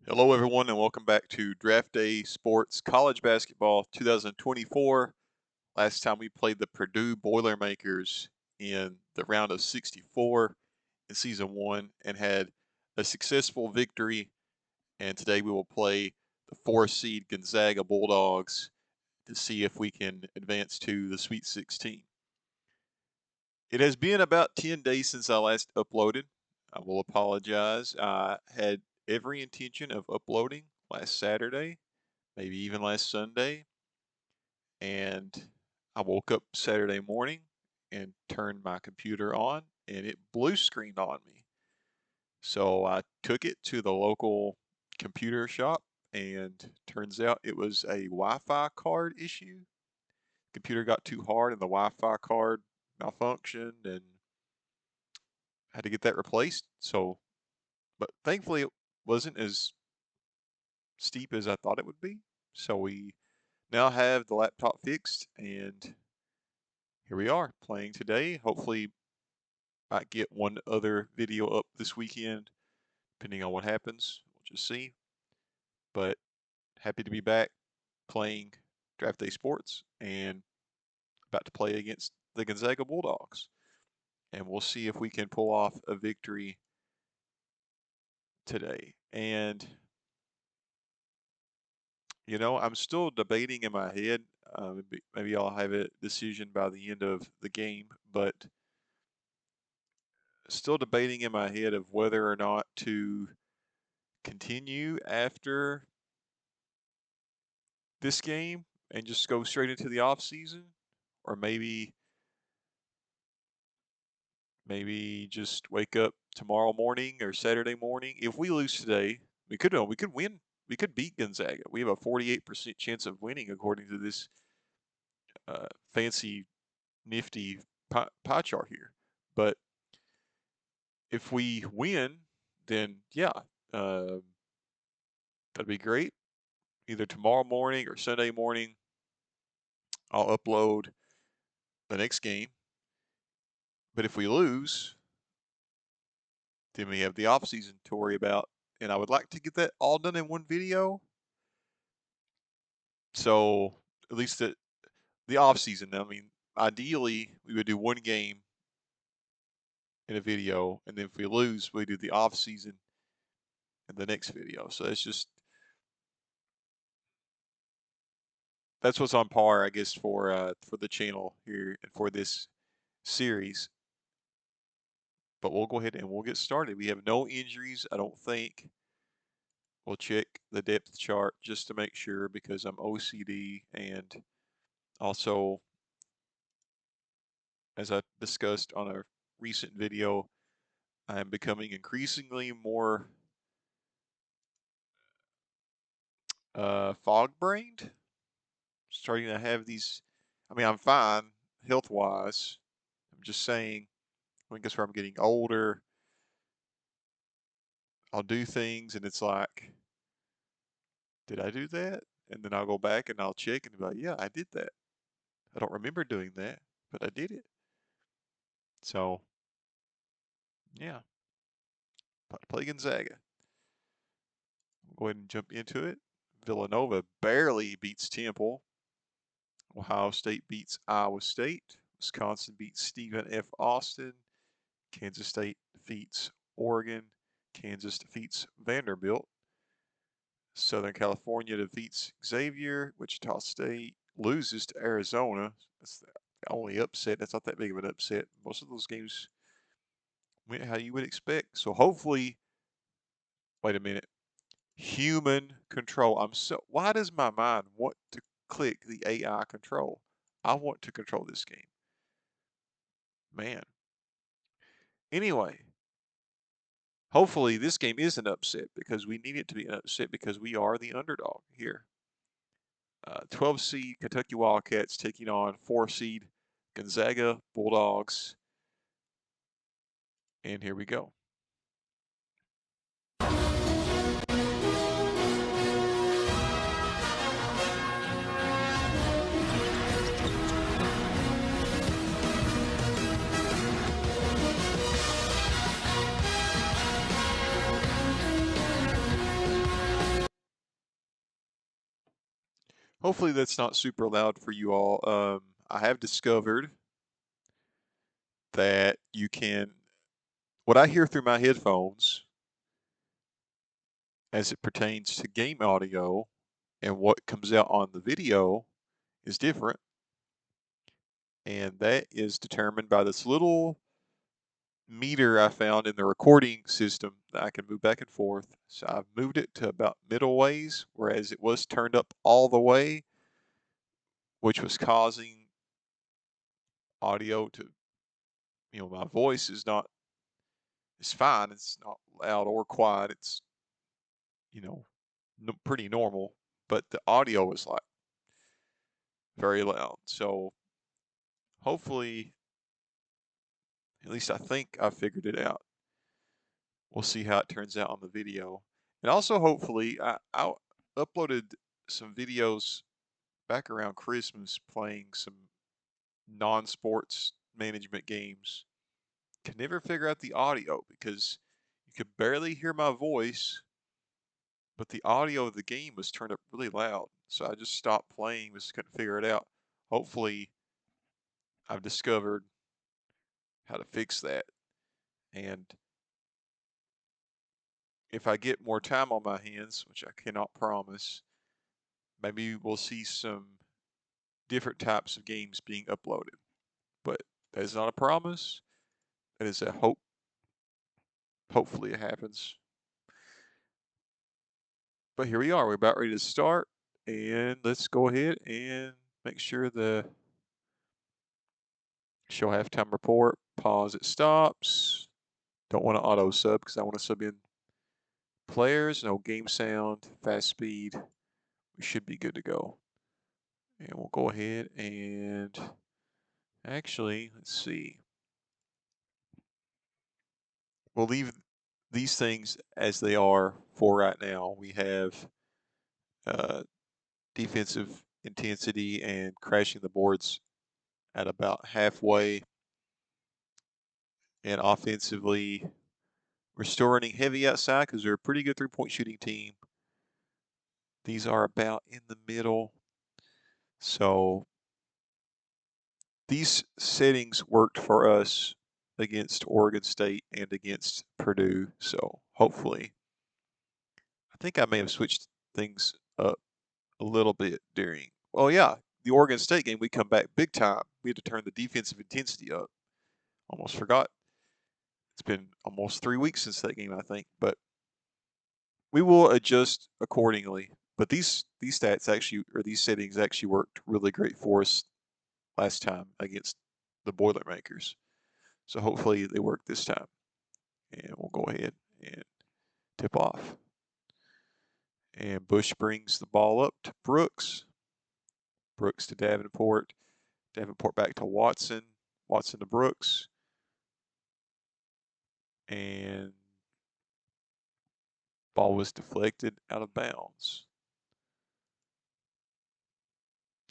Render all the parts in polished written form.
Hello, everyone, and welcome back to Draft Day Sports College Basketball 2024. Last time we played the Purdue Boilermakers in the round of 64 in season one and had a successful victory. And today we will play the 4 seed Gonzaga Bulldogs to see if we can advance to the Sweet 16. It has been about 10 days since I last uploaded. I will apologize. I had every intention of uploading last Saturday, maybe even last Sunday, and I woke up Saturday morning and turned my computer on and it blue screened on me. So I took it to the local computer shop and turns out it was a Wi-Fi card issue. Computer got too hard and the Wi-Fi card malfunctioned and had to get that replaced. So, but thankfully it wasn't as steep as I thought it would be. So we now have the laptop fixed and here we are playing today. Hopefully I get one other video up this weekend, depending on what happens. We'll just see. But happy to be back playing Draft Day Sports and about to play against the Gonzaga Bulldogs. And we'll see if we can pull off a victory today. And, you know, I'm still debating in my head. Maybe I'll have a decision by the end of the game, but still debating in my head of whether or not to continue after this game and just go straight into the off season, or maybe just wake up tomorrow morning or Saturday morning. If we lose today, we could win. We could beat Gonzaga. We have a 48% chance of winning according to this fancy, nifty pie chart here. But if we win, then yeah, that'd be great. Either tomorrow morning or Sunday morning, I'll upload the next game. But if we lose, then we have the off season to worry about. And I would like to get that all done in one video. So at least the off season. I mean, ideally we would do one game in a video, and then if we lose, we do the off season in the next video. So that's what's on par, I guess, for the channel here and for this series. But we'll go ahead and we'll get started. We have no injuries, I don't think. We'll check the depth chart just to make sure because I'm OCD, and also, as I discussed on a recent video, I am becoming increasingly more fog-brained. Starting to have these, I mean, I'm fine health-wise. I'm just saying, I guess where I'm getting older, I'll do things and it's like, did I do that? And then I'll go back and I'll check and be like, yeah, I did that. I don't remember doing that, but I did it. So, yeah, about to play Gonzaga. Go ahead and jump into it. Villanova barely beats Temple. Ohio State beats Iowa State. Wisconsin beats Stephen F. Austin. Kansas State defeats Oregon. Kansas defeats Vanderbilt. Southern California defeats Xavier. Wichita State loses to Arizona. That's the only upset. That's not that big of an upset. Most of those games went how you would expect. So hopefully, wait a minute. Human control. Why does my mind want to click the AI control? I want to control this game. Man. Anyway, hopefully this game is an upset because we need it to be an upset because we are the underdog here. 12 seed Kentucky Wildcats taking on 4 seed Gonzaga Bulldogs. And here we go. Hopefully that's not super loud for you all. I have discovered that you can, what I hear through my headphones as it pertains to game audio and what comes out on the video is different. And that is determined by this little meter I found in the recording system that I can move back and forth. So I've moved it to about middle ways, whereas it was turned up all the way, which was causing audio to, my voice is not, it's fine. It's not loud or quiet. It's, you know, pretty normal, but the audio is like very loud. So hopefully, at least I think I figured it out. We'll see how it turns out on the video. And also, hopefully, I uploaded some videos back around Christmas playing some non-sports management games. Could never figure out the audio because you could barely hear my voice, but the audio of the game was turned up really loud. So I just stopped playing, just couldn't figure it out. Hopefully, I've discovered how to fix that. And if I get more time on my hands, which I cannot promise, maybe we'll see some different types of games being uploaded. But that is not a promise. That is a hope. Hopefully it happens. But here we are. We're about ready to start. And let's go ahead and make sure the show halftime report. Pause, it stops. Don't want to auto sub because I want to sub in players. No game sound, fast speed. We should be good to go. And we'll go ahead and actually, let's see. We'll leave these things as they are for right now. We have defensive intensity and crashing the boards at about halfway. And offensively, we're still running heavy outside because they're a pretty good three-point shooting team. These are about in the middle. So these settings worked for us against Oregon State and against Purdue. So hopefully, I think I may have switched things up a little bit during, oh yeah, the Oregon State game, we come back big time. We had to turn the defensive intensity up. Almost forgot. It's been almost 3 weeks since that game, I think, but we will adjust accordingly. But these stats actually, or these settings actually worked really great for us last time against the Boilermakers. So hopefully they work this time. And we'll go ahead and tip off. And Bush brings the ball up to Brooks. Brooks to Davenport. Davenport back to Watson. Watson to Brooks. And ball was deflected out of bounds.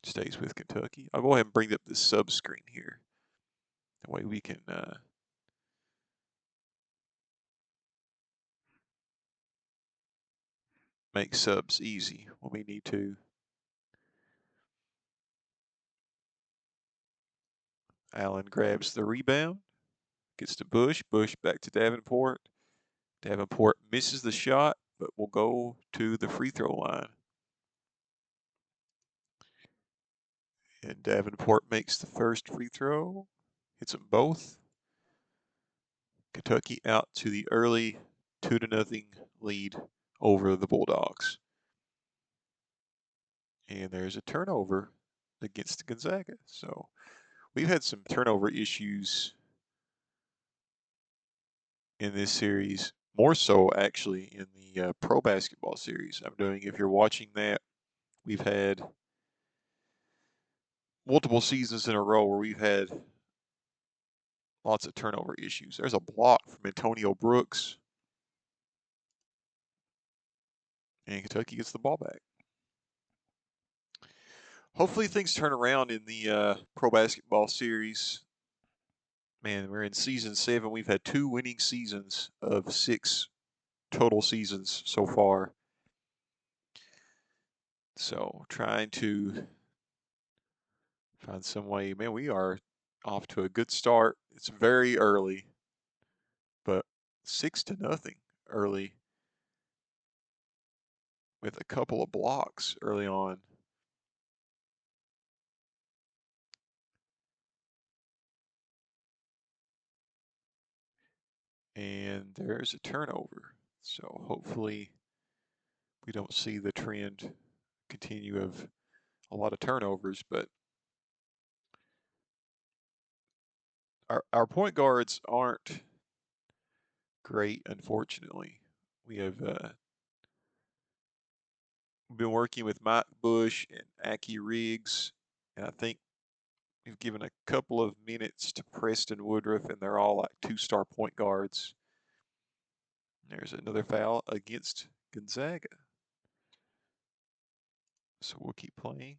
Stays with Kentucky. I'll go ahead and bring up this sub screen here. That way we can make subs easy when we need to. Allen grabs the rebound, gets to Bush. Bush back to Davenport. Davenport misses the shot, but will go to the free throw line. And Davenport makes the first free throw, hits them both. Kentucky out to the early 2-0 lead over the Bulldogs. And there's a turnover against Gonzaga. So we've had some turnover issues in this series, more so actually in the pro basketball series I'm doing. If you're watching that, we've had multiple seasons in a row where we've had lots of turnover issues. There's a block from Antonio Brooks, and Kentucky gets the ball back. Hopefully things turn around in the pro basketball series. Man, we're in season 7. We've had 2 winning seasons of 6 total seasons so far. So trying to find some way. Man, we are off to a good start. It's very early, but 6-0 early with a couple of blocks early on. And there's a turnover. So hopefully we don't see the trend continue of a lot of turnovers, but our point guards aren't great, unfortunately. We have been working with Mike Bush and Aki Riggs, and I think we've given a couple of minutes to Preston Woodruff, and they're all like two-star point guards. There's another foul against Gonzaga. So we'll keep playing.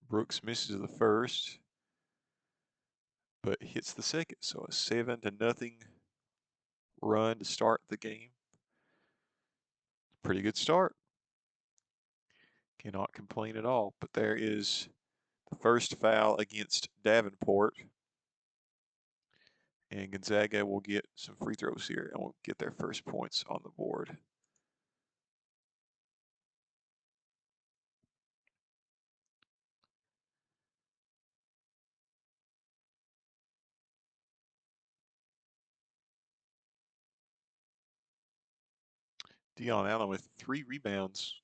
Brooks misses the first, but hits the second. So a 7-0 run to start the game. Pretty good start. Cannot complain at all. But there is the first foul against Davenport. And Gonzaga will get some free throws here and will get their first points on the board. Dion Allen with 3 rebounds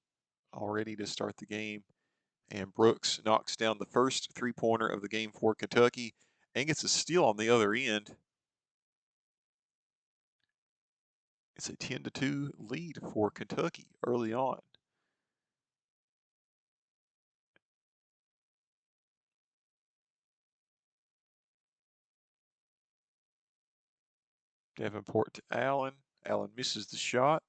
already to start the game. And Brooks knocks down the first three-pointer of the game for Kentucky and gets a steal on the other end. It's a 10-2 lead for Kentucky early on. Davenport to Allen. Allen misses the shot.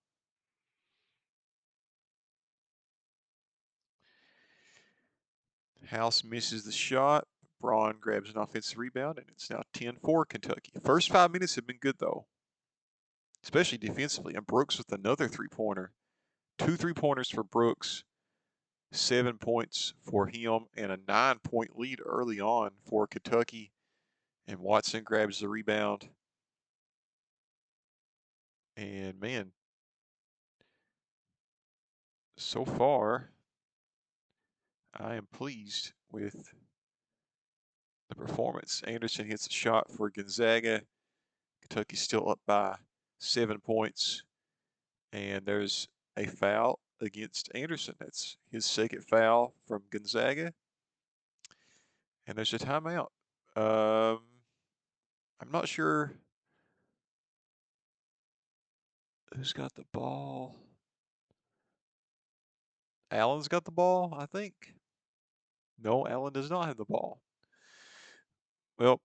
House misses the shot. Braun grabs an offensive rebound, and it's now 10-4 Kentucky. First 5 minutes have been good, though, especially defensively. And Brooks with another three-pointer. 2 three-pointers for Brooks, 7 points for him, and a 9-point lead early on for Kentucky. And Watson grabs the rebound. And, man, so far, I am pleased with the performance. Anderson hits a shot for Gonzaga. Kentucky's still up by 7 points. And there's a foul against Anderson. That's his second foul from Gonzaga. And there's a timeout. I'm not sure who's got the ball. Allen's got the ball, I think. No, Allen does not have the ball. Well,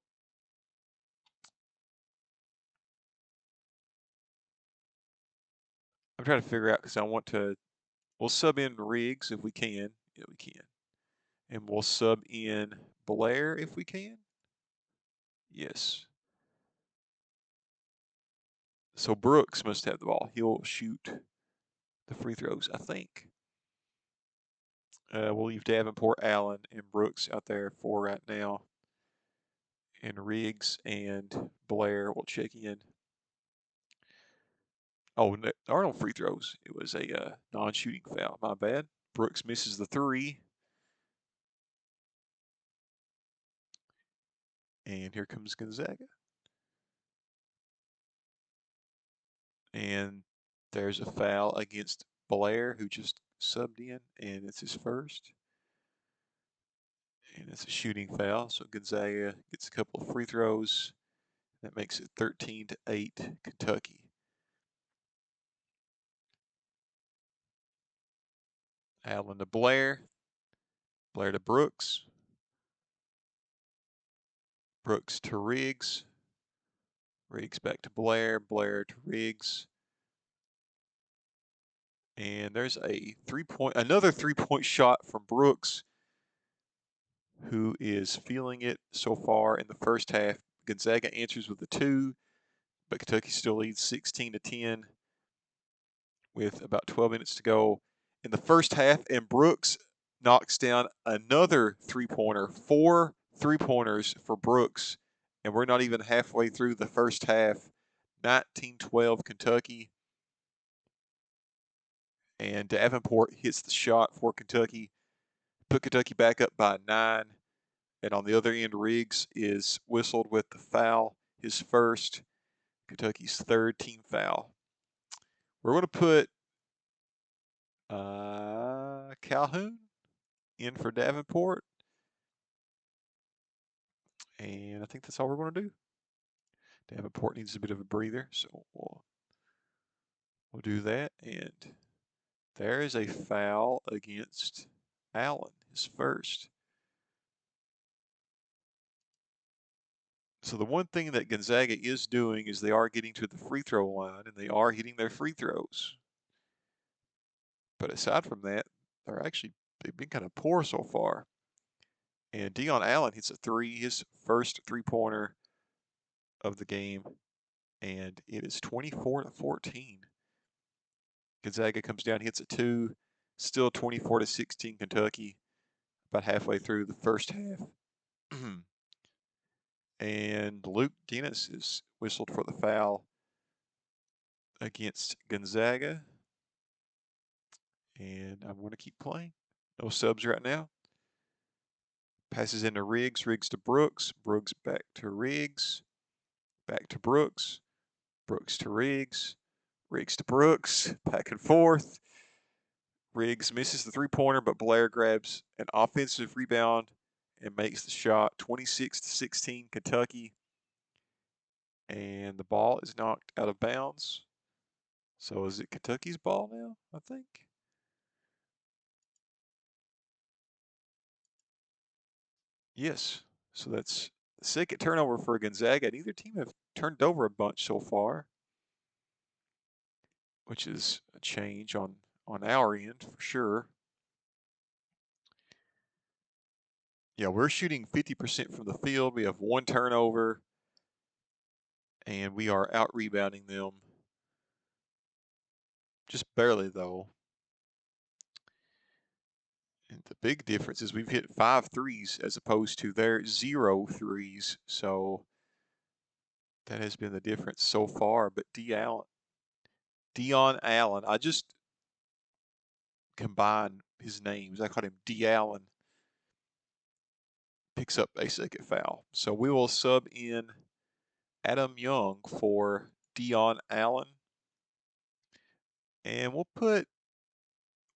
I'm trying to figure out because I want to. We'll sub in Riggs if we can. Yeah, we can. And we'll sub in Blair if we can. Yes. So Brooks must have the ball. He'll shoot the free throws, I think. We'll leave Davenport, Allen, and Brooks out there for right now. And Riggs and Blair will check in. Oh, there are no free throws. It was a non-shooting foul. My bad. Brooks misses the 3. And here comes Gonzaga. And there's a foul against Blair, who just subbed in, and it's his first. And it's a shooting foul, so Gonzaga gets a couple of free throws. That makes it 13-8 Kentucky. Allen to Blair. Blair to Brooks. Brooks to Riggs. Riggs back to Blair. Blair to Riggs. And there's a another three-point shot from Brooks, who is feeling it so far in the first half. Gonzaga answers with a 2, but Kentucky still leads 16-10 with about 12 minutes to go. in the first half, and Brooks knocks down another three-pointer. 4 three-pointers for Brooks, and we're not even halfway through the first half. 19-12 Kentucky. And Davenport hits the shot for Kentucky. Put Kentucky back up by 9. And on the other end, Riggs is whistled with the foul, his first, Kentucky's third team foul. We're going to put Calhoun in for Davenport. And I think that's all we're going to do. Davenport needs a bit of a breather, so we'll do that. And there is a foul against Allen, his first. So the one thing that Gonzaga is doing is they are getting to the free throw line, and they are hitting their free throws. But aside from that, they've been kind of poor so far. And Deion Allen hits a three, his first three-pointer of the game, and it is 24-14. Gonzaga comes down, hits a two, still 24-16 Kentucky, about halfway through the first half. And Luke Dennis is whistled for the foul against Gonzaga. And I'm going to keep playing. No subs right now. Passes into Riggs. Riggs to Brooks. Brooks back to Riggs. Back to Brooks. Brooks to Riggs. Riggs to Brooks. Back and forth. Riggs misses the three-pointer, but Blair grabs an offensive rebound and makes the shot. 26-16 Kentucky. And the ball is knocked out of bounds. So is it Kentucky's ball now, I think? Yes. So that's the second turnover for Gonzaga. Neither team have turned over a bunch so far, which is a change on our end for sure. Yeah, we're shooting 50% from the field. We have 1 turnover, and we are out rebounding them. Just barely, though. And the big difference is we've hit 5 threes as opposed to their 0 threes. So that has been the difference so far. But Deion Allen, I just combine his names. I call him D. Allen. Picks up a second foul. So we will sub in Adam Young for Deion Allen. And we'll put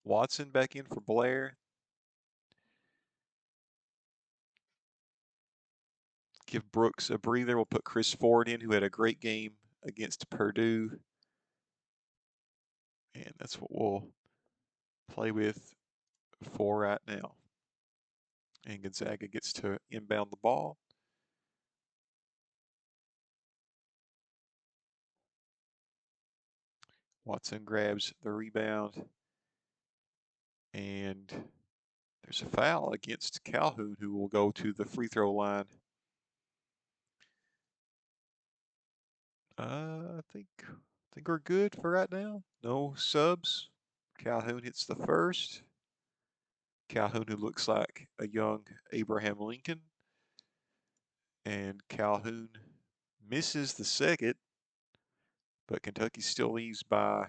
Watson back in for Blair. Give Brooks a breather. We'll put Chris Ford in, who had a great game against Purdue. And that's what we'll play with for right now. And Gonzaga gets to inbound the ball. Watson grabs the rebound. And there's a foul against Calhoun, who will go to the free throw line. I think we're good for right now. No subs. Calhoun hits the first. Calhoun, who looks like a young Abraham Lincoln. And Calhoun misses the second, but Kentucky still leads by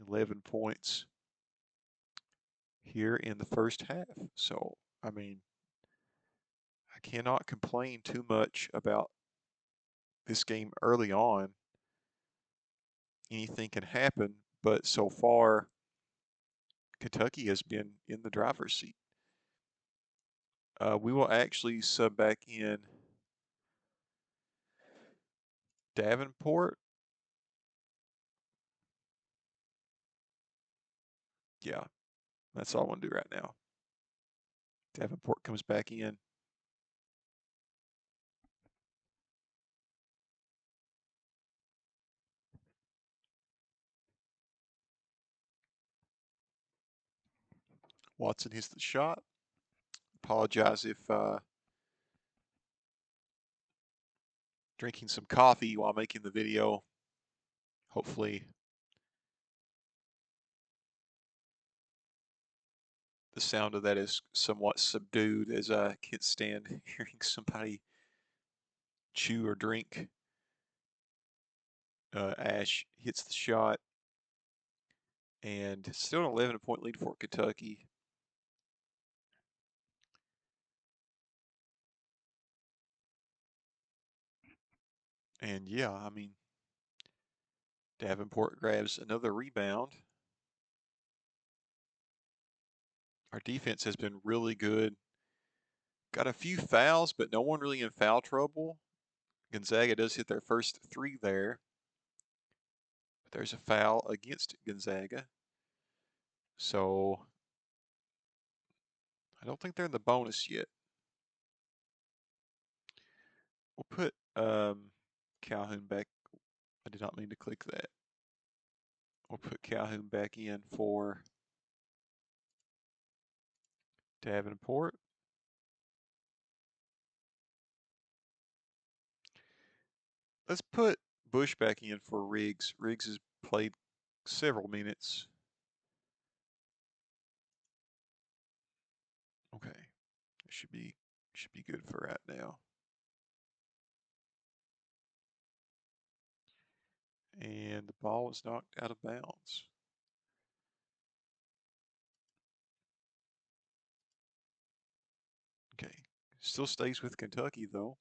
11 points here in the first half. So, I mean, I cannot complain too much about this game early on. Anything can happen, but so far, Kentucky has been in the driver's seat. We will actually sub back in Davenport. Yeah, that's all I want to do right now. Davenport comes back in. Watson hits the shot. Apologize if drinking some coffee while making the video. Hopefully The sound of that is somewhat subdued as I can't stand hearing somebody chew or drink. Ash hits the shot, and still an 11-point lead for Kentucky. And yeah, I mean, Davenport grabs another rebound. Our defense has been really good. Got a few fouls, but no one really in foul trouble. Gonzaga does hit their first three there. But there's a foul against Gonzaga. So I don't think they're in the bonus yet. We'll put Calhoun back. I did not mean to click that. We'll put Calhoun back in for Davenport. Let's put Bush back in for Riggs. Riggs has played several minutes. Okay, it should be good for right now. And the ball is knocked out of bounds. Okay, still stays with Kentucky though.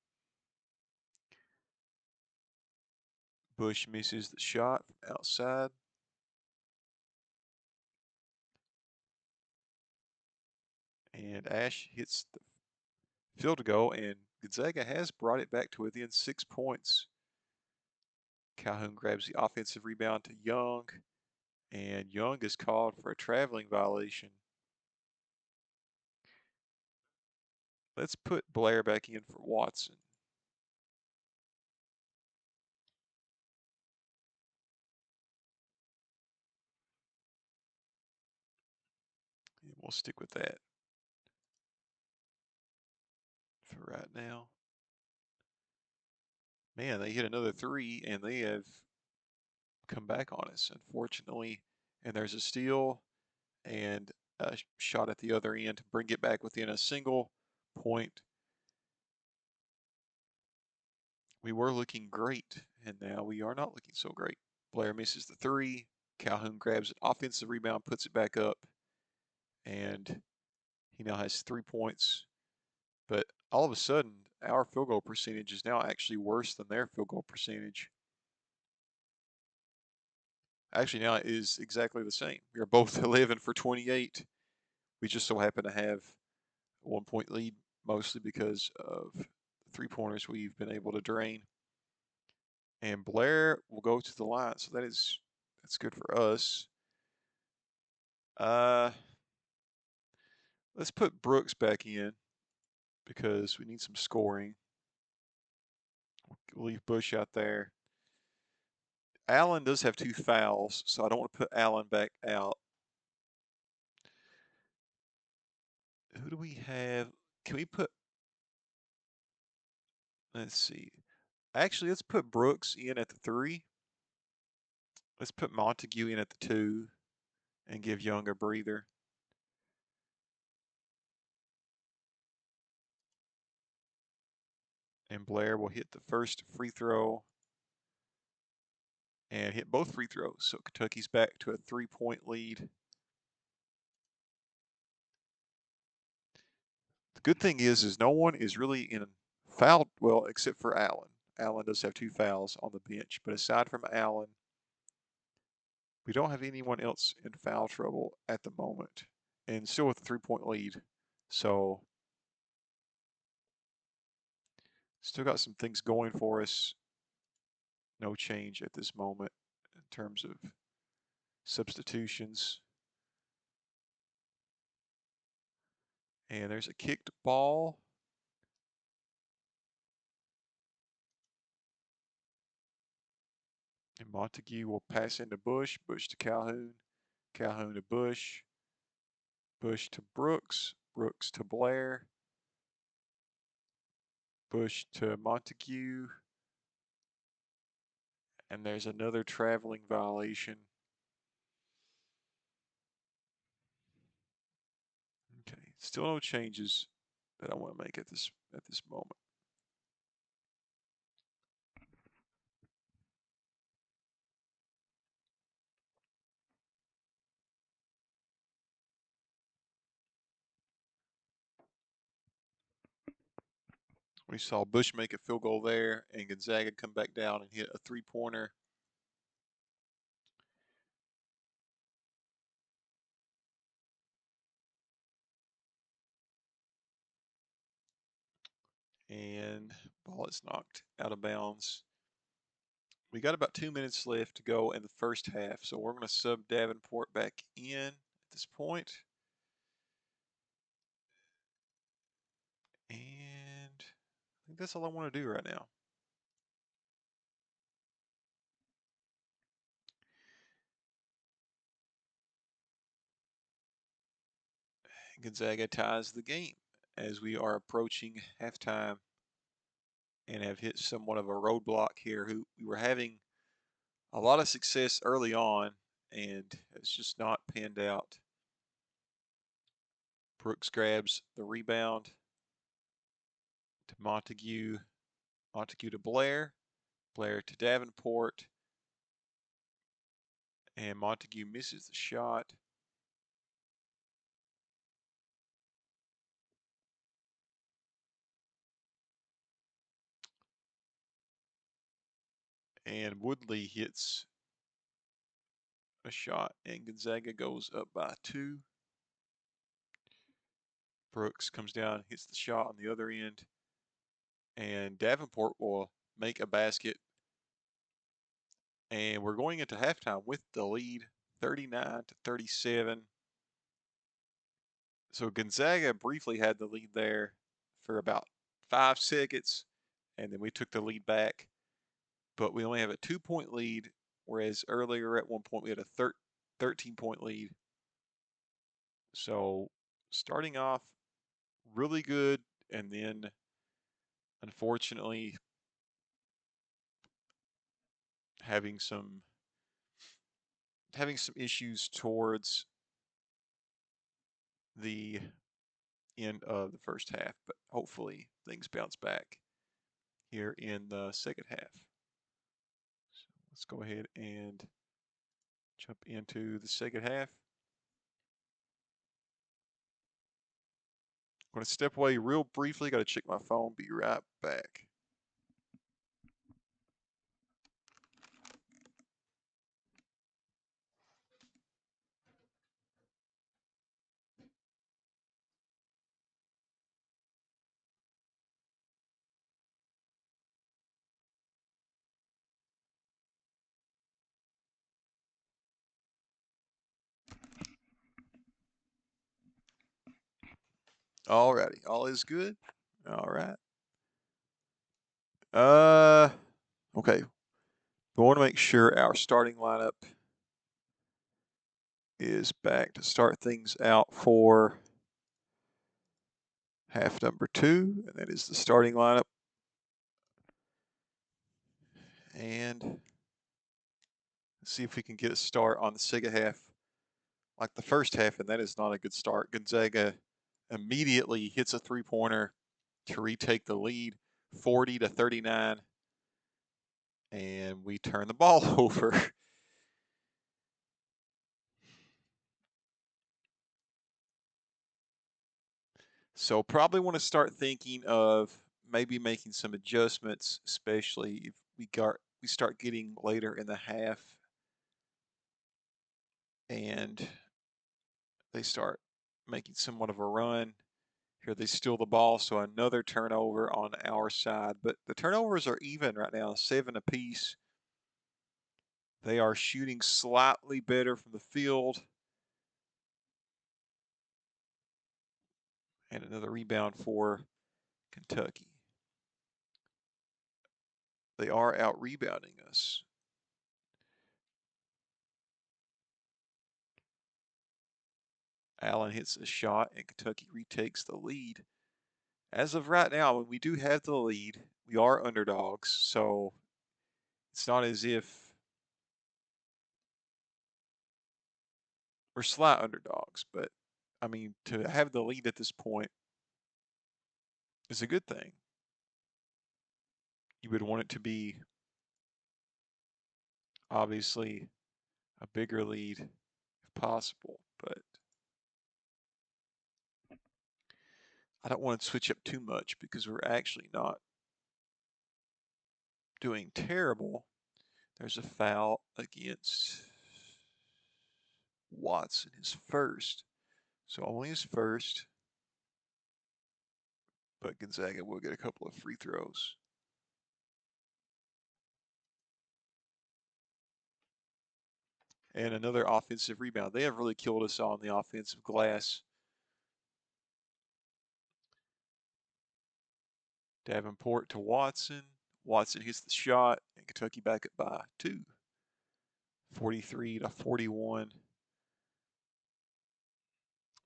Bush misses the shot from outside. And Ash hits the field goal, and Gonzaga has brought it back to within 6 points. Calhoun grabs the offensive rebound to Young, and Young is called for a traveling violation. Let's put Blair back in for Watson. And we'll stick with that for right now. Man, they hit another three, and they have come back on us, unfortunately. And there's a steal and a shot at the other end to bring it back within a single point. We were looking great, and now we are not looking so great. Blair misses the three. Calhoun grabs an offensive rebound, puts it back up, and he now has 3 points. But all of a sudden, our field goal percentage is now actually worse than their field goal percentage. Actually, now it is exactly the same. We are both 11 for 28. We just so happen to have a 1 point lead, mostly because of the 3-pointers we've been able to drain. And Blair will go to the line, so that's good for us. Let's put Brooks back in because we need some scoring. We'll leave Bush out there. Allen does have 2 fouls, so I don't want to put Allen back out. Who do we have? Can we put, let's see. Actually, let's put Brooks in at the 3. Let's put Montague in at the 2 and give Young a breather. And Blair will hit the first free throw and hit both free throws. So Kentucky's back to a 3-point lead. The good thing is no one is really in foul, well, except for Allen. Allen does have 2 fouls on the bench, but aside from Allen, we don't have anyone else in foul trouble at the moment, and still with a 3-point lead. So still got some things going for us. No change at this moment in terms of substitutions. And there's a kicked ball. And Montague will pass into Bush, Bush to Calhoun, Calhoun to Bush, Bush to Brooks, Brooks to Blair, Bush to Montague, and there's another traveling violation. Still no changes that I want to make at this moment. We saw Bush make a field goal there, and Gonzaga come back down and hit a three-pointer. And ball is knocked out of bounds. We got about 2 minutes left to go in the first half, so we're going to sub Davenport back in at this point. And I think that's all I want to do right now. Gonzaga ties the game as we are approaching halftime and have hit somewhat of a roadblock here. We were having a lot of success early on, and it's just not panned out. Brooks grabs the rebound to Montague. Montague to Blair. Blair to Davenport. And Montague misses the shot. And Woodley hits a shot, and Gonzaga goes up by 2. Brooks comes down, hits the shot on the other end, and Davenport will make a basket. And we're going into halftime with the lead, 39-37. So Gonzaga briefly had the lead there for about 5 seconds, and then we took the lead back. But we only have a 2-point lead, whereas earlier at one point we had a 13-point lead. So starting off really good, and then unfortunately having some issues towards the end of the first half, but hopefully things bounce back here in the second half. So let's go ahead and jump into the second half. I'm going to step away real briefly. Got to check my phone. Be right back. Alrighty, all is good. All right. Okay. We want to make sure our starting lineup is back to start things out for half number 2, and that is the starting lineup. And let's see if we can get a start on the second half like the first half, and that is not a good start. Gonzaga immediately hits a three-pointer to retake the lead, 40-39, and we turn the ball over. So probably want to start thinking of maybe making some adjustments, especially if we start getting later in the half and they start making somewhat of a run. Here they steal the ball, so another turnover on our side. But the turnovers are even right now, 7 apiece. They are shooting slightly better from the field. And another rebound for Kentucky. They are out rebounding us. Allen hits a shot, and Kentucky retakes the lead. As of right now, when we do have the lead, we are underdogs, so it's not as if we're slight underdogs, but I mean, to have the lead at this point is a good thing. You would want it to be, obviously, a bigger lead if possible, but I don't want to switch up too much because we're actually not doing terrible. There's a foul against Watson, his first. So only his first, but Gonzaga will get a couple of free throws. And another offensive rebound. They have really killed us on the offensive glass. Davenport to Watson. Watson hits the shot, and Kentucky back up by 2. 43-41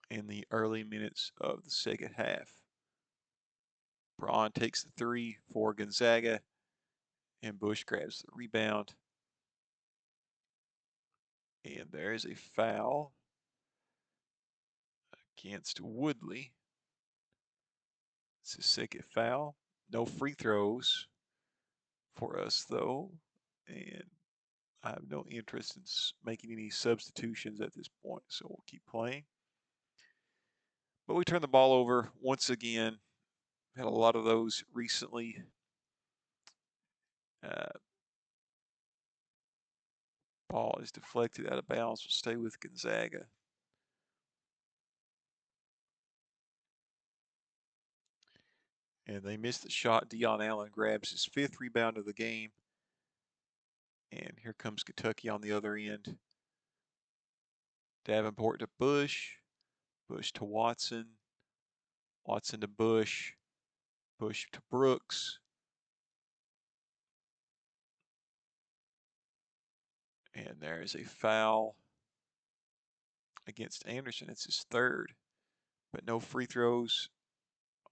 in the early minutes of the second half. Braun takes the 3 for Gonzaga, and Bush grabs the rebound. And there is a foul against Woodley. It's his second foul. No free throws for us, though. And I have no interest in making any substitutions at this point, so we'll keep playing. But we turn the ball over once again. Had a lot of those recently. Ball is deflected out of bounds. We'll stay with Gonzaga. And they missed the shot. Deion Allen grabs his 5th rebound of the game. And here comes Kentucky on the other end. Davenport to Bush. Bush to Watson. Watson to Bush. Bush to Brooks. And there is a foul against Anderson. It's his 3rd. But no free throws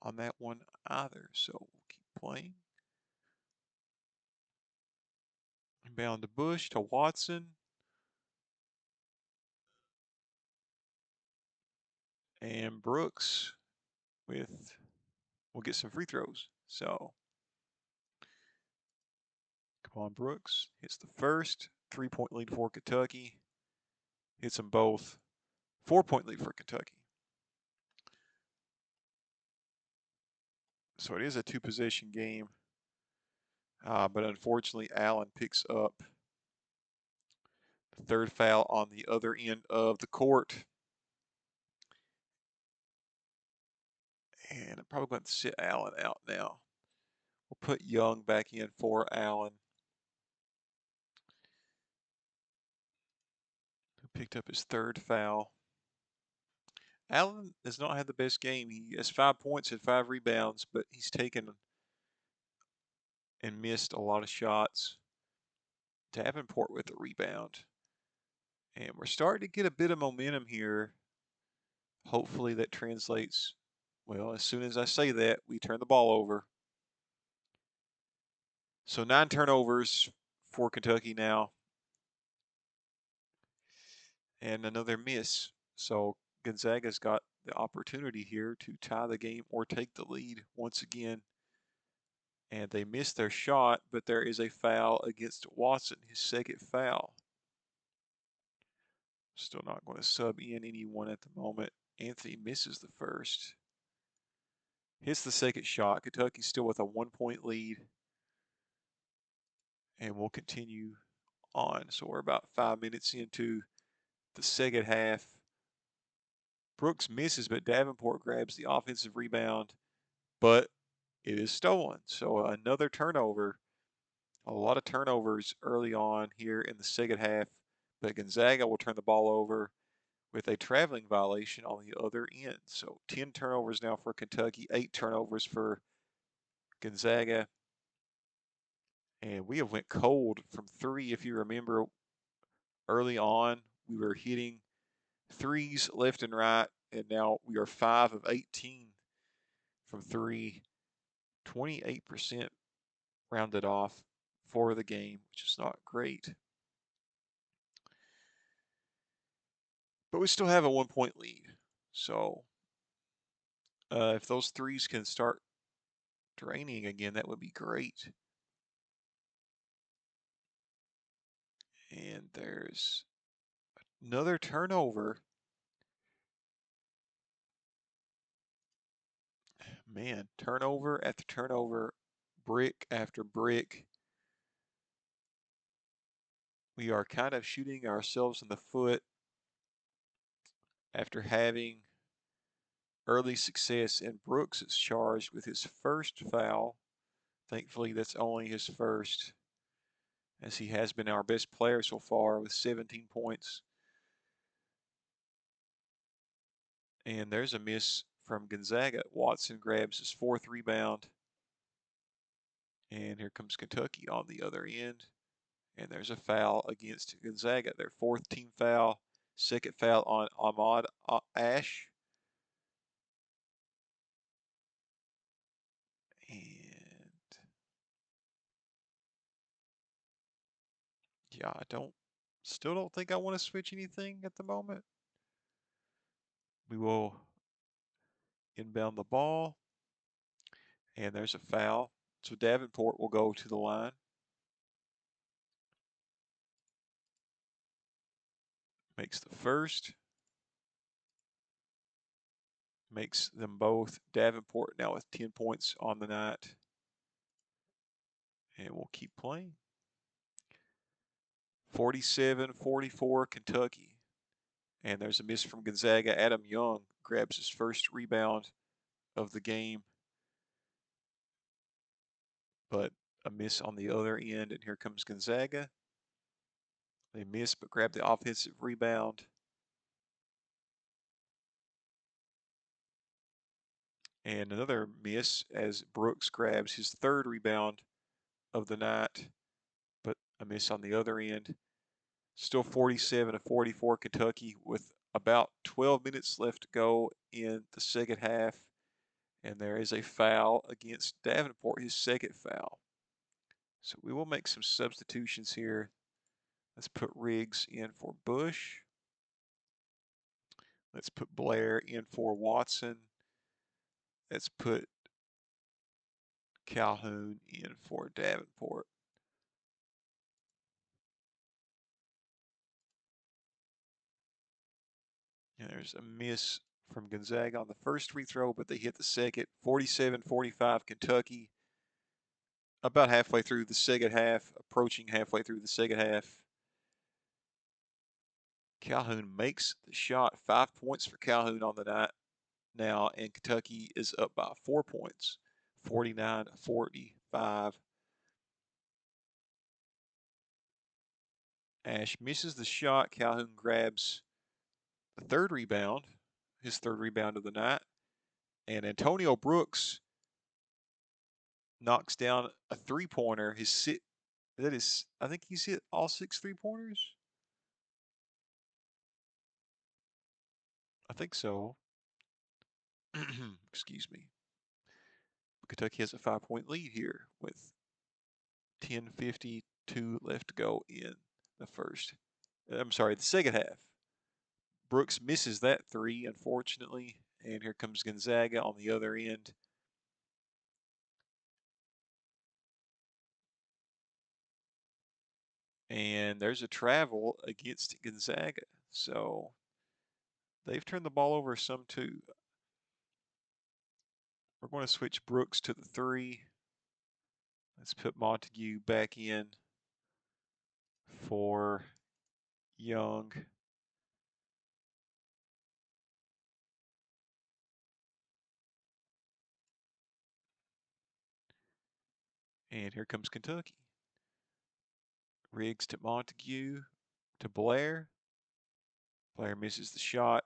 on that one either. So we'll keep playing. Inbound to Bush to Watson. And Brooks will get some free throws. So come on, Brooks. Hits the first. 3-point lead for Kentucky. Hits them both. 4-point lead for Kentucky. So it is a 2-possession game. But unfortunately, Allen picks up the 3rd foul on the other end of the court. And I'm probably going to sit Allen out now. We'll put Young back in for Allen, who picked up his 3rd foul. Allen has not had the best game. He has 5 points and 5 rebounds, but he's taken and missed a lot of shots. Davenport with a rebound. And we're starting to get a bit of momentum here. Hopefully that translates. Well, as soon as I say that, we turn the ball over. So 9 turnovers for Kentucky now. And another miss. So Gonzaga's got the opportunity here to tie the game or take the lead once again. And they missed their shot, but there is a foul against Watson, his 2nd foul. Still not going to sub in anyone at the moment. Anthony misses the first. Hits the 2nd shot. Kentucky's still with a 1-point lead. And we'll continue on. So we're about 5 minutes into the second half. Brooks misses, but Davenport grabs the offensive rebound, but it is stolen. So another turnover. A lot of turnovers early on here in the second half, but Gonzaga will turn the ball over with a traveling violation on the other end. So 10 turnovers now for Kentucky, 8 turnovers for Gonzaga. And we have went cold from 3. If you remember, early on, we were hitting 3s left and right, and now we are 5 of 18 from 3, 28% rounded off for the game, which is not great. But we still have a 1-point lead. So if those threes can start draining again, that would be great. And there's another turnover. Man, turnover after turnover, brick after brick. We are kind of shooting ourselves in the foot after having early success, and Brooks is charged with his first foul. Thankfully, that's only his first, as he has been our best player so far with 17 points. And there's a miss from Gonzaga. Watson grabs his fourth rebound. And here comes Kentucky on the other end. And there's a foul against Gonzaga, their fourth team foul. Second foul on Ahmad Ash. And yeah, still don't think I want to switch anything at the moment. We will inbound the ball. And there's a foul. So Davenport will go to the line. Makes the first. Makes them both. Davenport now with 10 points on the night. And we'll keep playing. 47-44 Kentucky. And there's a miss from Gonzaga. Adam Young grabs his first rebound of the game. But a miss on the other end. And here comes Gonzaga. They miss but grab the offensive rebound. And another miss as Brooks grabs his third rebound of the night, but a miss on the other end. Still 47-44 Kentucky with about 12 minutes left to go in the second half. And there is a foul against Davenport, his second foul. So we will make some substitutions here. Let's put Riggs in for Bush. Let's put Blair in for Watson. Let's put Calhoun in for Davenport. And there's a miss from Gonzaga on the first free throw, but they hit the second. 47-45 Kentucky. About halfway through the second half, approaching halfway through the second half. Calhoun makes the shot. 5 points for Calhoun on the night now, and Kentucky is up by 4 points. 49-45. Ash misses the shot. Calhoun grabs the third rebound, his third rebound of the night. And Antonio Brooks knocks down a three-pointer. I think he's hit all 6 3-pointers. I think so. Excuse me. Kentucky has a 5-point lead here with 10:52 left to go in the first. I'm sorry, the second half. Brooks misses that three, unfortunately. And here comes Gonzaga on the other end. And there's a travel against Gonzaga. So they've turned the ball over some too. We're going to switch Brooks to the 3. Let's put Montague back in for Young. And here comes Kentucky. Riggs to Montague to Blair. Blair misses the shot.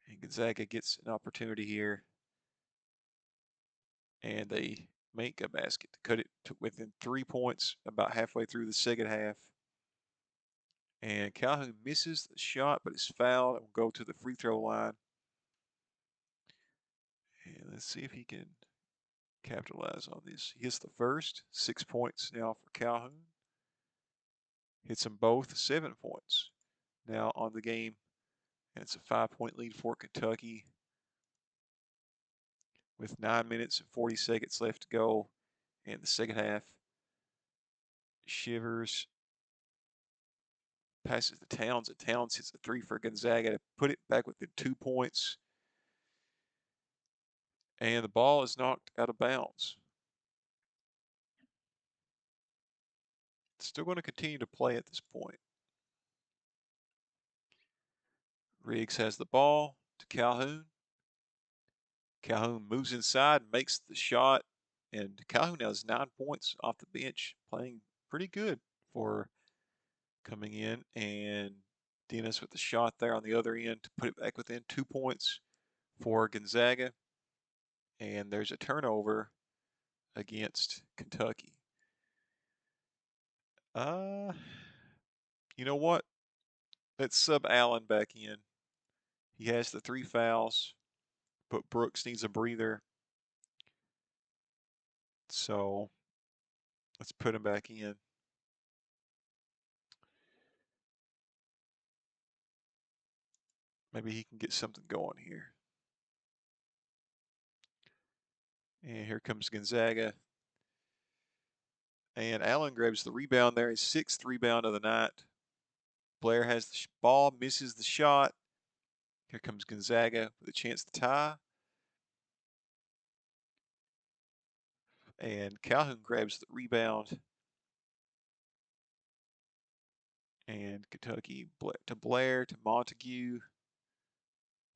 And Gonzaga gets an opportunity here. And they make a basket to cut it to within 3 points about halfway through the second half. And Calhoun misses the shot, but is fouled and will go to the free throw line. And let's see if he can capitalize on this. He hits the first, 6 points now for Calhoun. Hits them both, 7 points now on the game. And it's a 5-point lead for Kentucky with 9 minutes and 40 seconds left to go in the second half. Shivers passes to Towns, and Towns hits a 3 for Gonzaga to put it back within 2 points. And the ball is knocked out of bounds. Still going to continue to play at this point. Riggs has the ball to Calhoun. Calhoun moves inside, makes the shot, and Calhoun has 9 points off the bench, playing pretty good for coming in. And Dennis with the shot there on the other end to put it back within 2 points for Gonzaga. And there's a turnover against Kentucky. You know what? Let's sub Allen back in. He has the 3 fouls, but Brooks needs a breather. So let's put him back in. Maybe he can get something going here. And here comes Gonzaga. And Allen grabs the rebound there, his 6th rebound of the night. Blair has the ball, misses the shot. Here comes Gonzaga with a chance to tie. And Calhoun grabs the rebound. And Kentucky to Blair to Montague.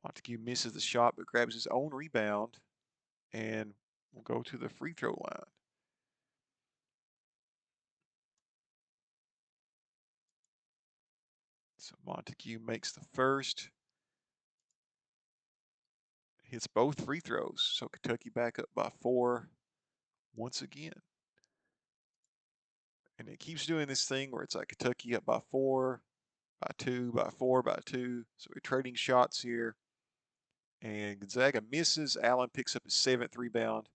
Montague misses the shot but grabs his own rebound and will go to the free throw line. So Montague makes the first. Hits both free throws. So Kentucky back up by 4 once again. And it keeps doing this thing where it's like Kentucky up by 4, by 2, by 4, by 2. So we're trading shots here. And Gonzaga misses. Allen picks up his 7th rebound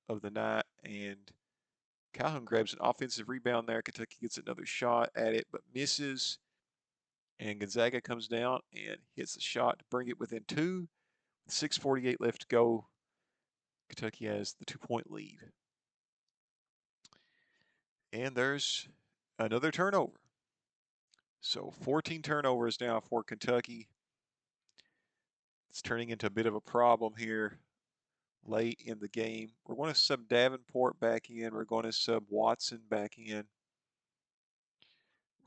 of the night. And Calhoun grabs an offensive rebound there. Kentucky gets another shot at it, but misses. And Gonzaga comes down and hits the shot to bring it within 2. 6:48 left to go. Kentucky has the 2-point lead. And there's another turnover. So 14 turnovers now for Kentucky. It's turning into a bit of a problem here late in the game. We're going to sub Davenport back in. We're going to sub Watson back in.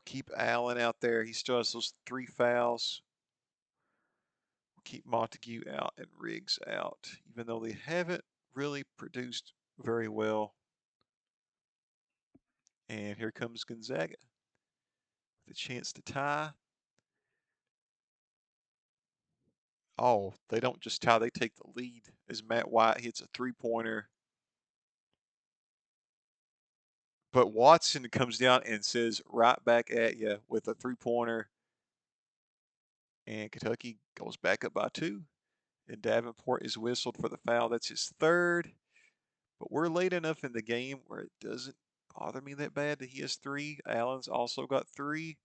Keep Allen out there. He still has those 3 fouls. We'll keep Montague out and Riggs out, even though they haven't really produced very well. And here comes Gonzaga with a chance to tie. Oh, they don't just tie, they take the lead as Matt White hits a 3-pointer. But Watson comes down and says, right back at you with a 3-pointer. And Kentucky goes back up by 2. And Davenport is whistled for the foul. That's his 3rd. But we're late enough in the game where it doesn't bother me that bad that he has 3. Allen's also got 3.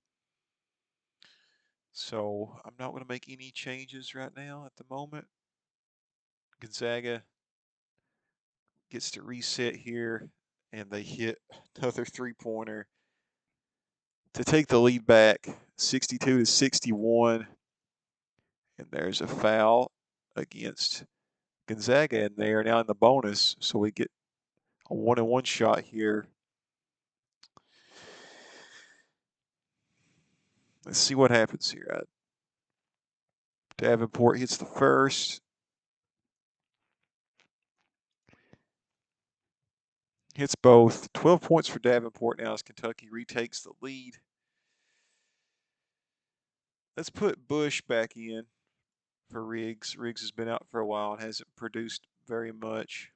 So I'm not going to make any changes right now at the moment. Gonzaga gets to reset here, and they hit another 3-pointer to take the lead back, 62-61. And there's a foul against Gonzaga, and they are now in the bonus. So we get a 1-and-1 shot here. Let's see what happens here. Davenport hits the first. Hits both. 12 points for Davenport now as Kentucky retakes the lead. Let's put Bush back in for Riggs. Riggs has been out for a while and hasn't produced very much.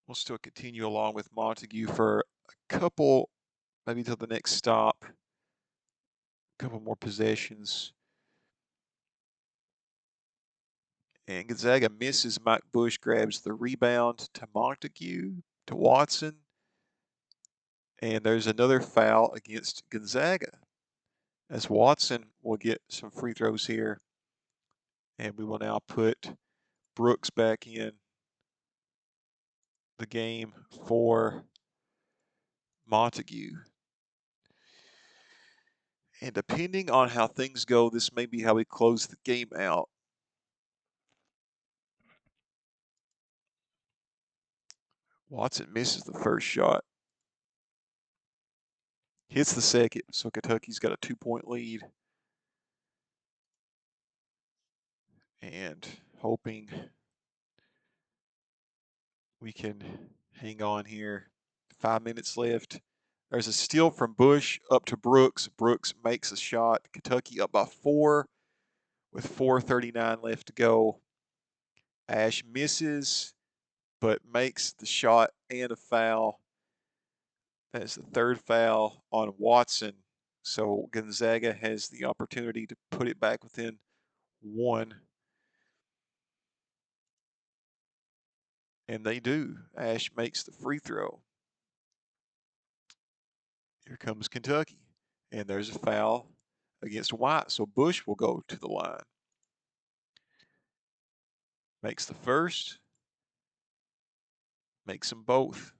We'll still continue along with Montague for a couple, maybe till the next stop. A couple more possessions. And Gonzaga misses. Mike Bush grabs the rebound to Montague, to Watson. And there's another foul against Gonzaga, as Watson will get some free throws here. And we will now put Brooks back in the game for Montague. And depending on how things go, this may be how we close the game out. Watson misses the first shot. Hits the second, so Kentucky's got a 2-point lead. And hoping we can hang on here. 5 minutes left. There's a steal from Bush up to Brooks. Brooks makes a shot. Kentucky up by 4 with 4:39 left to go. Ash misses, but makes the shot and a foul. That's the third foul on Watson. So Gonzaga has the opportunity to put it back within 1. And they do. Ash makes the free throw. Here comes Kentucky. And there's a foul against White. So Bush will go to the line. Makes the first. Makes them both.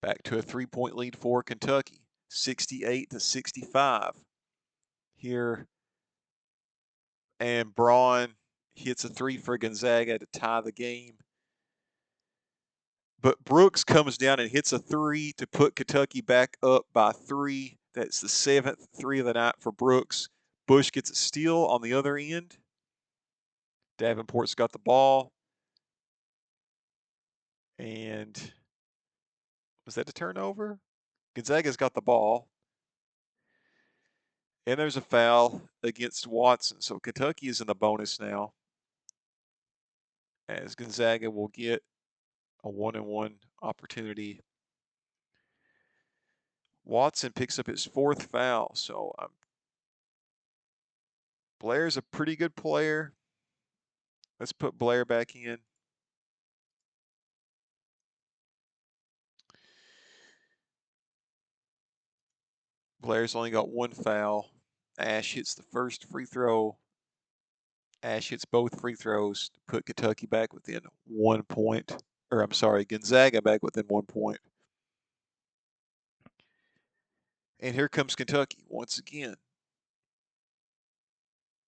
Back to a 3-point lead for Kentucky. 68-65. Here. And Braun hits a 3 for Gonzaga to tie the game. But Brooks comes down and hits a 3 to put Kentucky back up by 3. That's the 7th 3 of the night for Brooks. Bush gets a steal on the other end. Davenport's got the ball. And was that a turnover? Gonzaga's got the ball. And there's a foul against Watson. So Kentucky is in the bonus now, as Gonzaga will get a 1-and-1 opportunity. Watson picks up his 4th foul. So Blair's a pretty good player. Let's put Blair back in. Blair's only got 1 foul. Ash hits the first free throw. Ash hits both free throws to put Kentucky back within 1 point. Or I'm sorry, Gonzaga back within 1 point. And here comes Kentucky once again.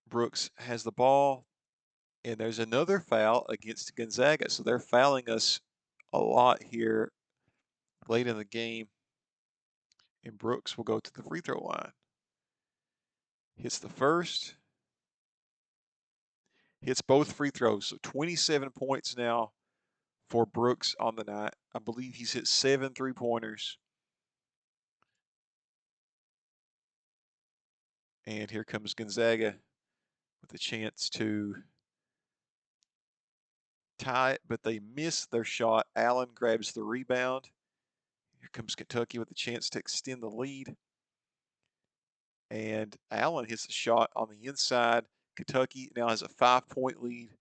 Brooks has the ball. And there's another foul against Gonzaga. So they're fouling us a lot here late in the game. And Brooks will go to the free throw line. Hits the first. Hits both free throws. So 27 points now for Brooks on the night. I believe he's hit 7 3-pointers. And here comes Gonzaga with a chance to tie it, but they miss their shot. Allen grabs the rebound. Here comes Kentucky with a chance to extend the lead. And Allen hits a shot on the inside. Kentucky now has a 5-point lead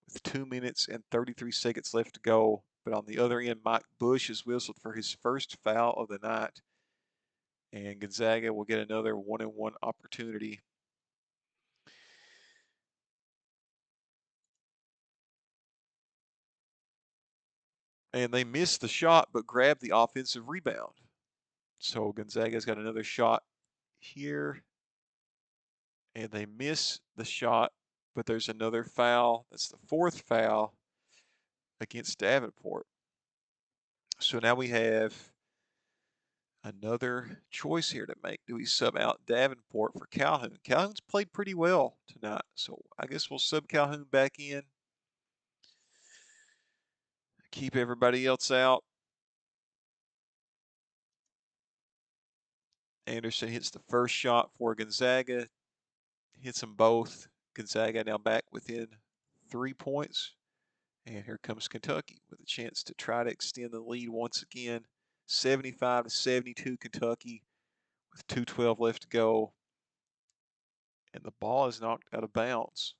with 2 minutes and 33 seconds left to go. But on the other end, Mike Bush is whistled for his first foul of the night. And Gonzaga will get another 1-and-1 opportunity. And they missed the shot, but grabbed the offensive rebound. So Gonzaga's got another shot here. And they miss the shot, but there's another foul. That's the 4th foul against Davenport. So now we have another choice here to make. Do we sub out Davenport for Calhoun? Calhoun's played pretty well tonight, so I guess we'll sub Calhoun back in. Keep everybody else out. Anderson hits the first shot for Gonzaga. Hits them both. Gonzaga now back within 3 points. And here comes Kentucky with a chance to try to extend the lead once again. 75-72 Kentucky with 2:12 left to go. And the ball is knocked out of bounds.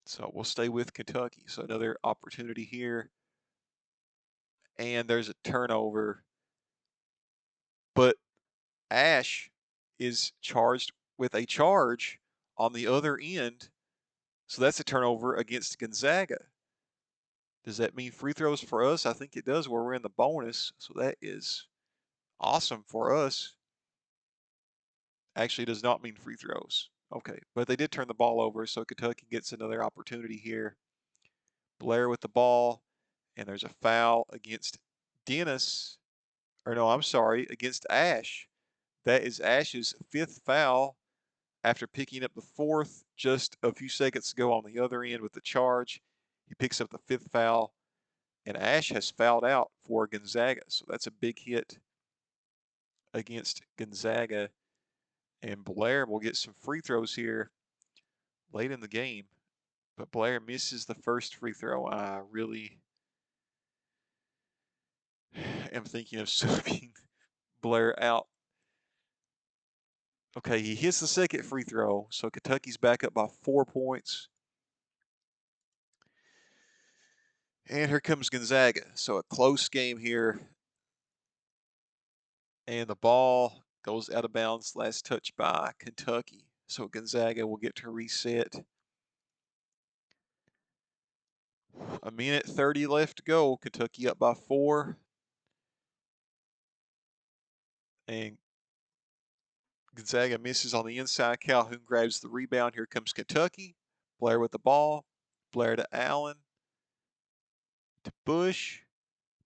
So we'll stay with Kentucky. So another opportunity here. And there's a turnover. But Ash is charged with a charge on the other end. So that's a turnover against Gonzaga. Does that mean free throws for us? I think it does, where we're in the bonus. So that is awesome for us. Actually, it does not mean free throws. Okay, but they did turn the ball over, so Kentucky gets another opportunity here. Blair with the ball, and there's a foul against Dennis. Or no, I'm sorry, against Ash. That is Ash's 5th foul after picking up the 4th just a few seconds ago on the other end with the charge. He picks up the 5th foul, and Ash has fouled out for Gonzaga. So that's a big hit against Gonzaga. And Blair will get some free throws here late in the game. But Blair misses the first free throw. I really am thinking of subbing Blair out. Okay, he hits the second free throw, so Kentucky's back up by 4 points. And here comes Gonzaga. So a close game here. And the ball goes out of bounds, last touch by Kentucky. So Gonzaga will get to reset. A minute 30 left to go. Kentucky up by 4. And Gonzaga misses on the inside. Calhoun grabs the rebound. Here comes Kentucky. Blair with the ball. Blair to Allen. To Bush.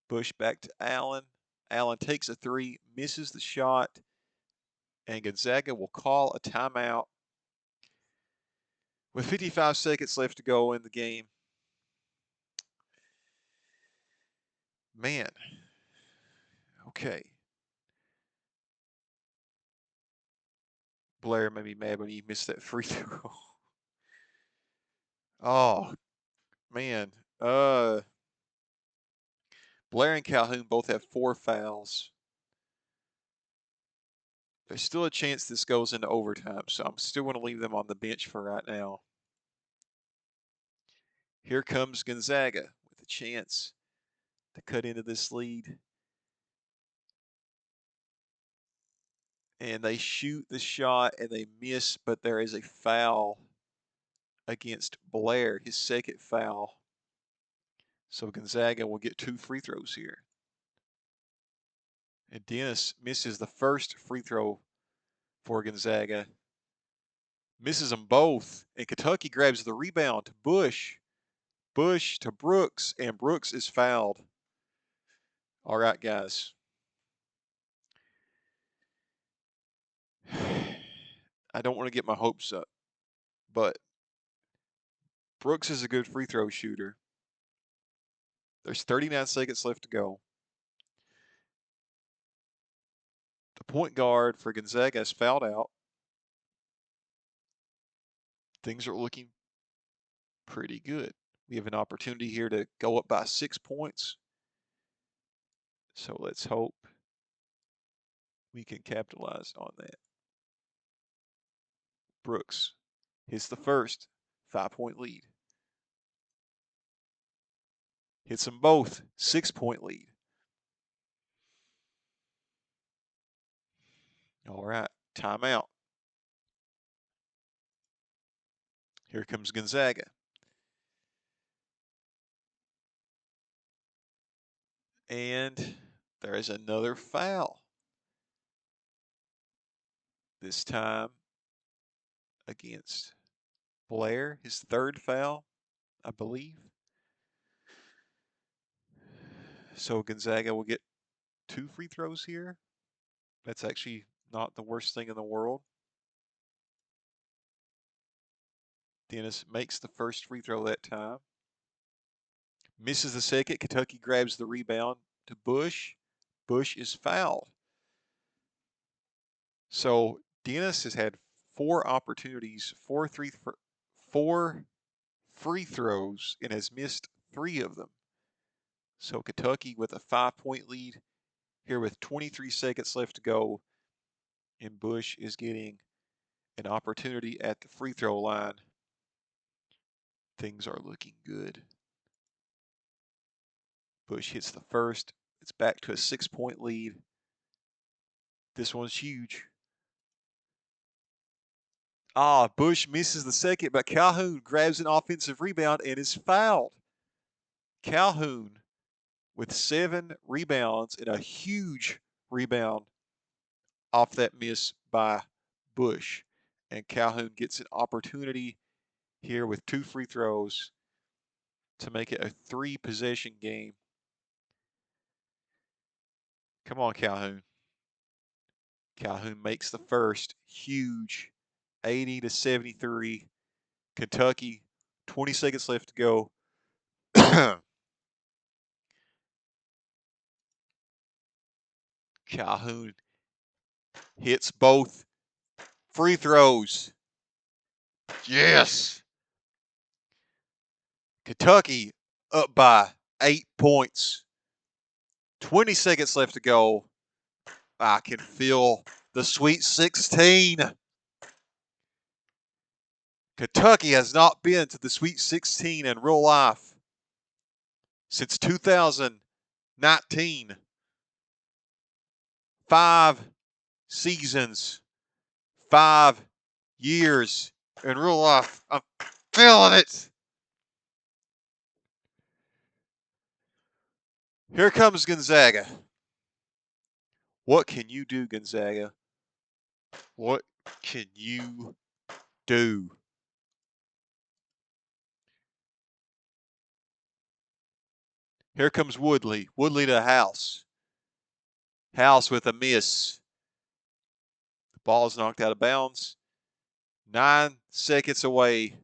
Bush back to Allen. Allen takes a 3, misses the shot. And Gonzaga will call a timeout with 55 seconds left to go in the game. Man. Okay. Blair made me mad when he missed that free throw. Oh, man. Blair and Calhoun both have 4 fouls. There's still a chance this goes into overtime, so I'm still going to leave them on the bench for right now. Here comes Gonzaga with a chance to cut into this lead. And they shoot the shot and they miss, but there is a foul against Blair, his 2nd foul. So Gonzaga will get 2 free throws here. And Dennis misses the first free throw for Gonzaga. Misses them both. And Kentucky grabs the rebound to Bush. Bush to Brooks, and Brooks is fouled. All right, guys. I don't want to get my hopes up, but Brooks is a good free throw shooter. There's 39 seconds left to go. The point guard for Gonzaga is fouled out. Things are looking pretty good. We have an opportunity here to go up by 6 points. So let's hope we can capitalize on that. Brooks hits the first, 5-point lead. Hits them both, 6-point lead. All right, timeout. Here comes Gonzaga. And there is another foul. This time against Blair, his 3rd foul, I believe. So Gonzaga will get 2 free throws here. That's actually not the worst thing in the world. Dennis makes the first free throw that time. Misses the second. Kentucky grabs the rebound to Bush. Bush is fouled. So Dennis has had 4 opportunities, 4 free throws, and has missed 3 of them. So Kentucky with a 5-point lead here with 23 seconds left to go. And Bush is getting an opportunity at the free throw line. Things are looking good. Bush hits the first. It's back to a 6-point lead. This one's huge. Bush misses the second, but Calhoun grabs an offensive rebound and is fouled. Calhoun with 7 rebounds and a huge rebound off that miss by Bush. And Calhoun gets an opportunity here with 2 free throws to make it a 3-possession game. Come on, Calhoun. Calhoun makes the first. Huge. 80-73. Kentucky, 20 seconds left to go. Calhoun hits both free throws. Yes. Kentucky up by 8 points. 20 seconds left to go. I can feel the Sweet 16. Kentucky has not been to the Sweet 16 in real life since 2019. 5 seasons, 5 years in real life. I'm feeling it. Here comes Gonzaga. What can you do, Gonzaga? What can you do? Here comes Woodley. Woodley to House. House with a miss. The ball is knocked out of bounds. 9 seconds away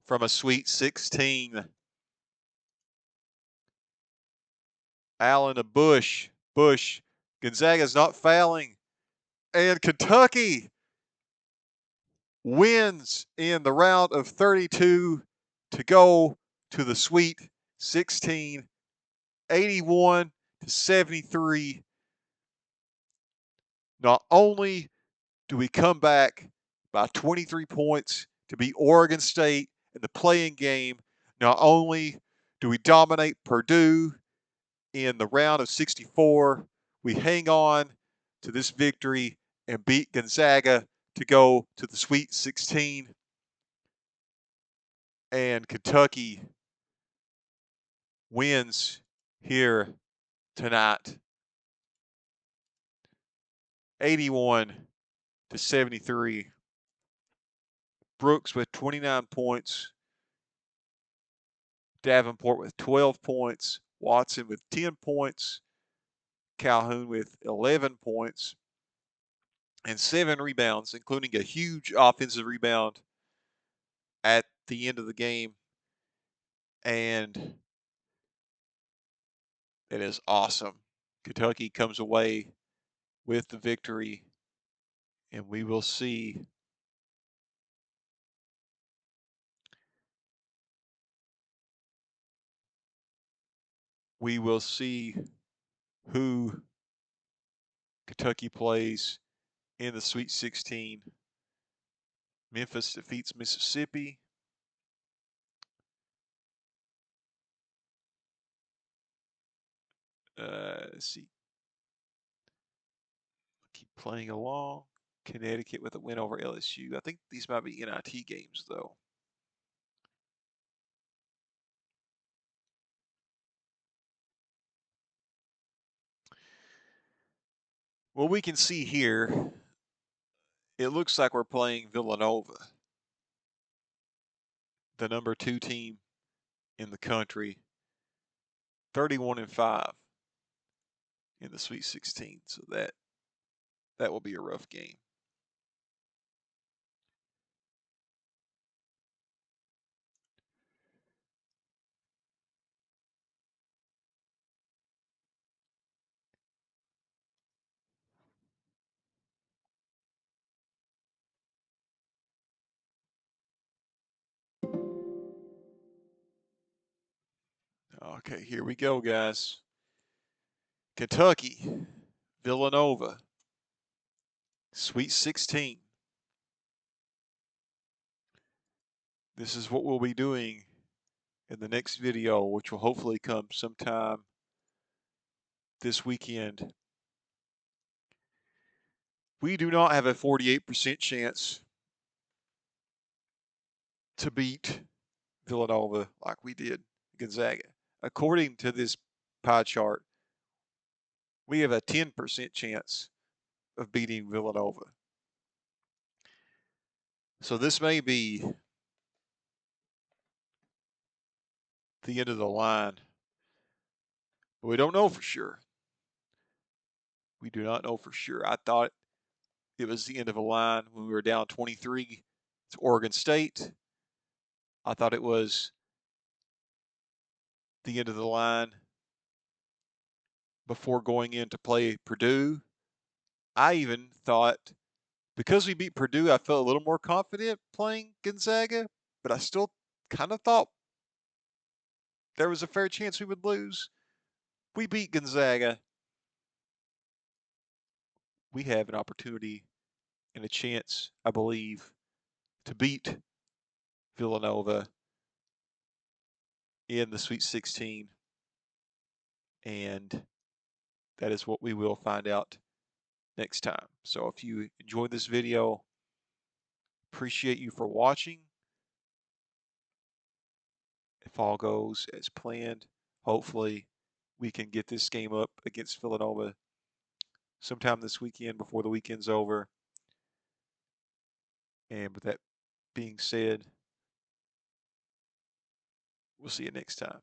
from a Sweet 16. Allen to Bush. Bush. Gonzaga's not fouling. And Kentucky wins in the round of 32 to go to the Sweet 16. 81-73. Not only do we come back by 23 points to beat Oregon State in the play-in game, not only do we dominate Purdue in the round of 64, we hang on to this victory and beat Gonzaga to go to the Sweet 16. And Kentucky wins here tonight. 81-73. Brooks with 29 points. Davenport with 12 points. Watson with 10 points. Calhoun with 11 points. And 7 rebounds, including a huge offensive rebound at the end of the game. And it is awesome. Kentucky comes away with the victory. And we will see who Kentucky plays in the Sweet 16. Memphis defeats Mississippi. Let's see. Keep playing along. Connecticut with a win over LSU. I think these might be NIT games, though. Well, we can see here, it looks like we're playing Villanova, the number 2 team in the country, 31-5 in the Sweet 16. So that will be a rough game. Okay, here we go, guys. Kentucky, Villanova, Sweet 16. This is what we'll be doing in the next video, which will hopefully come sometime this weekend. We do not have a 48% chance to beat Villanova like we did Gonzaga. According to this pie chart, we have a 10% chance of beating Villanova. So this may be the end of the line. But we don't know for sure. We do not know for sure. I thought it was the end of a line when we were down 23 to Oregon State. I thought it was the end of the line before going in to play Purdue. I even thought, because we beat Purdue, I felt a little more confident playing Gonzaga, but I still kind of thought there was a fair chance we would lose. We beat Gonzaga. We have an opportunity and a chance, I believe, to beat Villanova in the Sweet 16. And that is what we will find out next time. So if you enjoyed this video, appreciate you for watching. If all goes as planned, hopefully we can get this game up against Villanova sometime this weekend before the weekend's over. And with that being said, we'll see you next time.